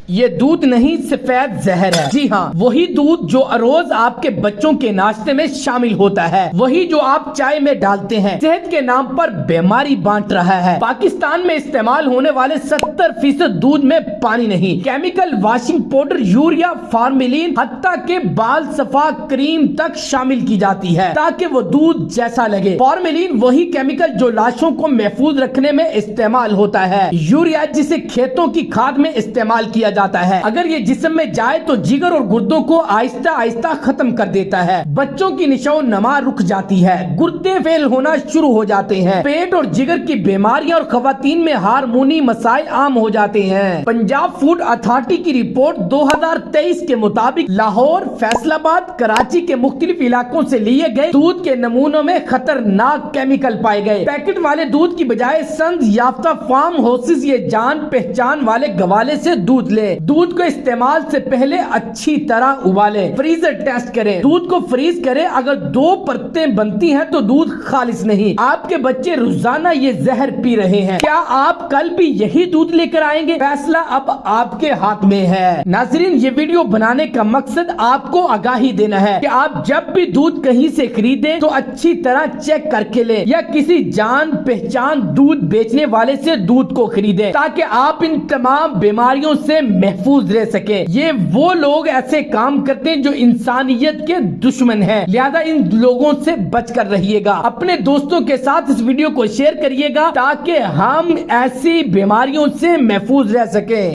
یہ دودھ نہیں سفید زہر ہے۔ جی ہاں، وہی دودھ جو روز آپ کے بچوں کے ناشتے میں شامل ہوتا ہے، وہی جو آپ چائے میں ڈالتے ہیں، صحت کے نام پر بیماری بانٹ رہا ہے۔ پاکستان میں استعمال ہونے والے 70% دودھ میں پانی نہیں، chemical, washing powder, urea, formalin, حتیٰ کہ بال صفا کریم تک شامل کی جاتی ہے تاکہ وہ دودھ جیسا لگے۔ فارملین وہی کیمیکل جو لاشوں کو محفوظ رکھنے میں استعمال ہوتا ہے۔ یوریا جسے کھیتوں کی کھاد میں استعمال کیا جاتا ہے، اگر یہ جسم میں جائے تو جگر اور گردوں کو آہستہ آہستہ ختم کر دیتا ہے۔ بچوں کی نشو و نما رک جاتی ہے، گردے فیل ہونا شروع ہو جاتے ہیں، پیٹ اور جگر کی بیماریاں اور خواتین میں ہارمونی مسائل عام ہو جاتے ہیں۔ پنجاب فوڈ اتھارٹی کی رپورٹ 2023 کے مطابق لاہور، فیصل آباد، کراچی کے مختلف علاقوں سے لیے گئے دودھ کے نمونوں میں خطرناک کیمیکل پائے گئے۔ پیکٹ والے دودھ کی بجائے سند یافتہ فارم ہاؤسز یہ جان پہچان والے گوالے سے دودھ لے۔ دودھ کو استعمال سے پہلے اچھی طرح ابالے، فریزر ٹیسٹ کرے، دودھ کو فریز کرے۔ اگر 2 پرتیں بنتی ہیں تو دودھ خالص نہیں۔ آپ کے بچے روزانہ یہ زہر پی رہے ہیں، کیا آپ کل بھی یہی دودھ لے کر آئیں گے؟ فیصلہ اب آپ کے ہاتھ میں ہے۔ ناظرین، یہ ویڈیو بنانے کا مقصد آپ کو آگاہی دینا ہے کہ آپ جب بھی دودھ کہیں سے خریدیں تو اچھی طرح چیک کر کے لیں یا کسی جان پہچان دودھ بیچنے والے سے دودھ کو خریدیں تاکہ آپ ان تمام بیماریوں سے محفوظ رہ سکیں۔ یہ وہ لوگ ایسے کام کرتے ہیں جو انسانیت کے دشمن ہیں، لہذا ان لوگوں سے بچ کر رہیے گا۔ اپنے دوستوں کے ساتھ اس ویڈیو کو شیئر کریے گا تاکہ ہم ایسی بیماریوں سے محفوظ رہ سکیں۔